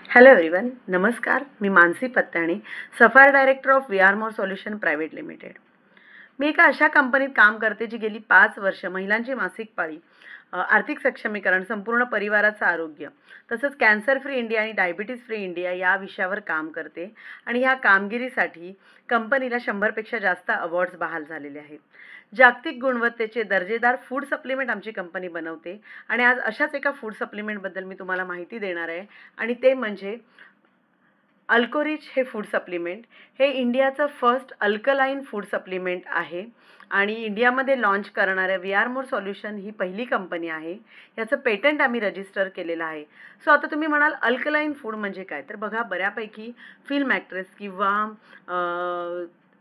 Hello everyone, नमस्कार. मी Mansi Pattani, sapphire director of We Are More Solution Private Limited. मी एका अशा कंपनीत काम करते जी गेली 5 वर्ष महिलांची मासिक पाळी, आर्थिक सक्षमीकरण, संपूर्ण परिवाराचं आरोग्य, तसंच कॅन्सर फ्री इंडिया आणि डायबिटीज फ्री इंडिया या विषयावर काम करते. आणि ह्या कामगिरीसाठी कंपनीला 100पेक्षा जास्त अवॉर्ड्स बहाल झालेले आहेत. जागतिक गुणवत्तेचे दर्जेदार फूड सप्लिमेंट आमची कंपनी बनवते आणि आज अशाच एका फूड सप्लिमेंटबद्दल मी तुम्हाला माहिती देणार आहे. आणि ते म्हणजे अल्कोरिच हे फूड सप्लिमेंट. हे इंडियाचं फर्स्ट अल्कलाईन फूड सप्लिमेंट आहे आणि इंडियामध्ये लॉन्च करणाऱ्या वी आर मोर सोल्युशन ही पहिली कंपनी आहे. याचं पेटंट आम्ही रजिस्टर केलेलं आहे. सो आता तुम्ही म्हणाल अल्कलाईन फूड म्हणजे काय? तर बघा, बऱ्यापैकी फिल्म ॲक्ट्रेस किंवा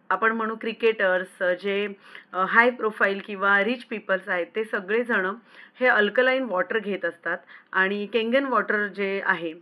आपण म्हणू क्रिकेटर्स, जे हाय प्रोफाईल किंवा रिच पीपल्स आहेत, ते सगळेजण हे अल्कलाईन वॉटर घेत असतात. आणि केंगन वॉटर जे आहे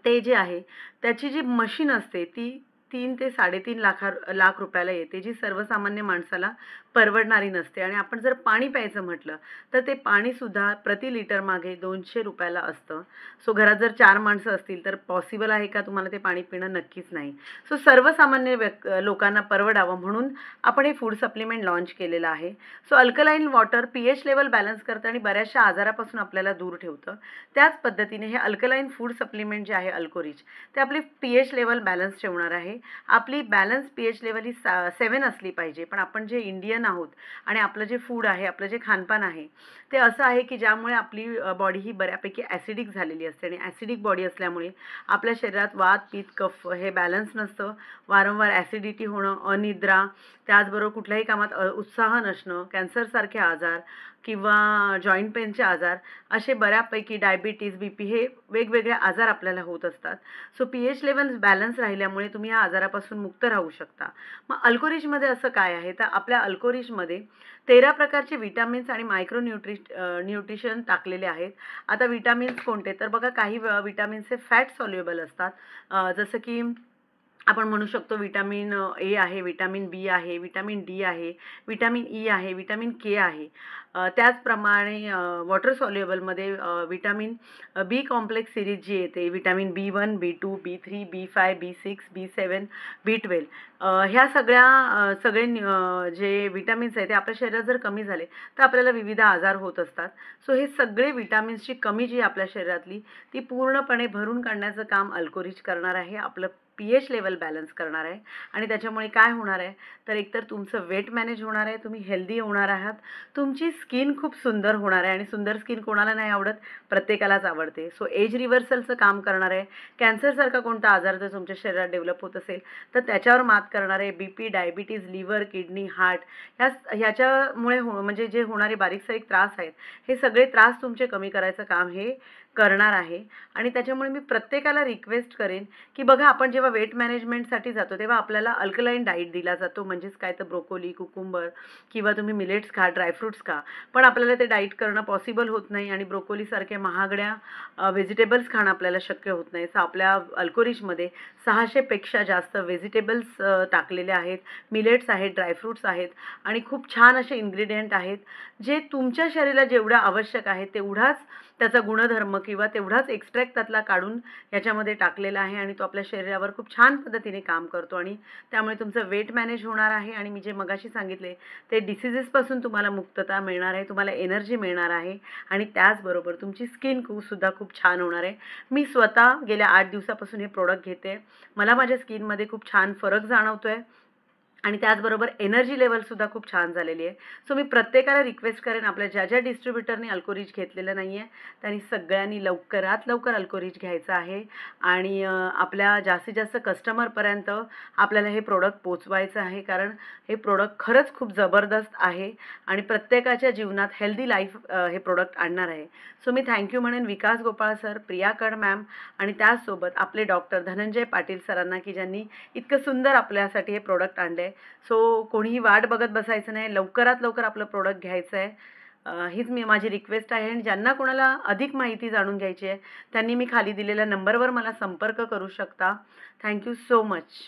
ते जे आहे त्याची जी मशीन असते ती 3 ते 3.5 लाख रुपयाला येते, जी सर्वसामान्य माणसाला परवडणारी नसते. आणि आपण जर पाणी प्यायचं म्हटलं तर ते पाणीसुद्धा प्रति लिटर मागे 200 रुपयाला असतं. सो घरात जर 4 माणसं असतील तर पॉसिबल आहे का तुम्हाला ते पाणी पिणं? नक्कीच नाही. सो सर्वसामान्य लोकांना परवडावं म्हणून आपण हे फूड सप्लिमेंट लॉन्च केलेलं आहे. So alkaline water pH level balance करतं आणि बऱ्याचशा आजारापासून आपल्याला दूर ठेवतं. त्याच पद्धतीने हे अल्कलाईन फूड सप्लिमेंट जे आहे अल्कोरिच, ते आपली पीएच लेवल बॅलन्स ठेवणार आहे. आपली बॅलन्स पीएच लेवल ही 7 असली पाहिजे. पण आपण जे इंडियन आहोत आणि आपलं जे फूड आहे, आपलं जे खानपान आहे ते असं आहे की ज्यामुळे आपली बॉडी ही बऱ्यापैकी ॲसिडिक झालेली असते. आणि ॲसिडिक बॉडी असल्यामुळे आपल्या शरीरात वात, पित्त, कफ हे बॅलन्स नसतं. वारंवार ॲसिडिटी होणं, अनिद्रा, त्याचबरोबर कुठल्याही कामात उत्साह नसणं, कॅन्सरसारखे आजार किंवा जॉईंट पेनचे आजार, असे बऱ्यापैकी डायबिटीज, BP हे वेगवेगळे आजार आपल्याला होत असतात. सो पीएच लेवल बॅलन्स राहिल्यामुळे तुम्ही या आजारापासून मुक्त राहू शकता. मग अल्कोरिचमध्ये असं काय आहे? तर आपल्या अल्कोरिचमध्ये 13 प्रकारचे विटामिन्स आणि न्यूट्रिशन टाकलेले आहेत. आता विटामिन्स कोणते? तर बघा, काही विटामिन्स हे फॅट सॉल्युबल असतात. जसं की आपण म्हणू शकतो विटामिन ए आहे, विटामिन बी आहे, विटामिन डी आहे, विटामिन ई आहे, विटामिन के आहे. त्याचप्रमाणे वॉटर सॉल्युबलमध्ये विटामिन बी कॉम्प्लेक्स सिरीज जी येते, vitamin B1, B2, B3, B5, B6, B7, B12, ह्या जे विटामिन्स आहेत ते आपल्या शरीरात जर कमी झाले तर आपल्याला विविध आजार होत असतात. सो हे सगळे विटामिन्सची कमी जी आपल्या शरीरातली, ती पूर्णपणे भरून काढण्याचं काम अल्कोरिच करणार आहे. आपलं पीएच लेवल बॅलन्स करणार आहे. आणि त्याच्यामुळे काय होणार आहे? तर एकतर तुमचं वेट मॅनेज होणार आहे, तुम्ही हेल्दी होणार आहात, तुमची स्किन खूप सुंदर होणार आहे. आणि सुंदर स्किन कोणाला नाही आवडत? प्रत्येकालाच आवडते. सो एज रिव्हर्सलचं काम करणार आहे. कॅन्सरसारखा कोणता आजार जर तुमच्या शरीरात डेव्हलप होत असेल तर त्याच्यावर मात करणार आहे. BP, diabetes, liver, kidney, heart ह्याच्यामुळे म्हणजे जे होणारे बारीक सारीक त्रास आहेत, हे सगळे त्रास तुमचे कमी करायचं काम हे करणार आहे. आणि त्याच्यामुळे मी प्रत्येकाला रिक्वेस्ट करेन की बघा, आपण जेव्हा वेट मॅनेजमेंटसाठी जातो तेव्हा आपल्याला अल्कलाईन डाईट दिला जातो. म्हणजेच काय? तर ब्रोकोली, कुकुंबर किंवा तुम्ही मिलेट्स खा, ड्रायफ्रुट्स खा. पण आपल्याला ते डाईट करणं पॉसिबल होत नाही आणि ब्रोकोलीसारख्या महागड्या व्हेजिटेबल्स खाणं आपल्याला शक्य होत नाही. सो आपल्या अल्कोरिचमध्ये 600पेक्षा जास्त व्हेजिटेबल्स टाकलेले आहेत, मिलेट्स आहेत, ड्रायफ्रुट्स आहेत आणि खूप छान असे इन्ग्रेडियंट आहेत, जे तुमच्या शरीराला जेवढं आवश्यक आहे तेवढाच त्याचा गुणधर्म किंवा तेवढाच एक्स्ट्रॅक्ट त्यातला काढून याच्यामध्ये टाकलेला आहे. आणि तो आपल्या शरीरावर खूप छान पद्धतीने काम करतो. आणि त्यामुळे तुमचं वेट मॅनेज होणार आहे. आणि मी जे मगाशी सांगितले ते डिसीजेसपासून तुम्हाला मुक्तता मिळणार आहे, तुम्हाला एनर्जी मिळणार आहे. आणि त्याचबरोबर तुमची स्किन सुद्धा खूप छान होणार आहे. मी स्वतः गेल्या 8 दिवसापासून हे प्रोडक्ट घेते. मला माझ्या स्किनमध्ये खूप छान फरक जाणवतो आहे. आणि त्याचबरोबर एनर्जी लेवलसुद्धा खूप छान झालेली आहे. सो मी प्रत्येकाला रिक्वेस्ट करेन, आपल्या ज्या ज्या डिस्ट्रीब्युटरनी अल्कोरिच घेतलेलं नाही आहे त्यांनी सगळ्यांनी लवकरात लवकर अल्कोरिच घ्यायचं आहे. आणि आपल्या जास्तीत जास्त कस्टमरपर्यंत आपल्याला हे प्रोडक्ट पोचवायचं आहे. कारण हे प्रोडक्ट खरंच खूप जबरदस्त आहे आणि प्रत्येकाच्या जीवनात हेल्दी लाईफ हे प्रोडक्ट आणणार आहे. सो मी थँक्यू म्हणेन विकास गोपाळ सर, प्रिया कड मॅम आणि त्याचसोबत आपले डॉक्टर धनंजय पाटील सरांना, की ज्यांनी इतकं सुंदर आपल्यासाठी हे प्रोडक्ट आणलं आहे. सो कोणीही वाट बघत बसायचं नाही, लवकरात लवकर आपलं प्रोडक्ट घ्यायचं आहे. हीच माझी रिक्वेस्ट आहे. आणि ज्यांना कोणाला अधिक माहिती जाणून घ्यायची आहे त्यांनी मी खाली दिलेल्या नंबरवर मला संपर्क करू शकता. Thank you so much.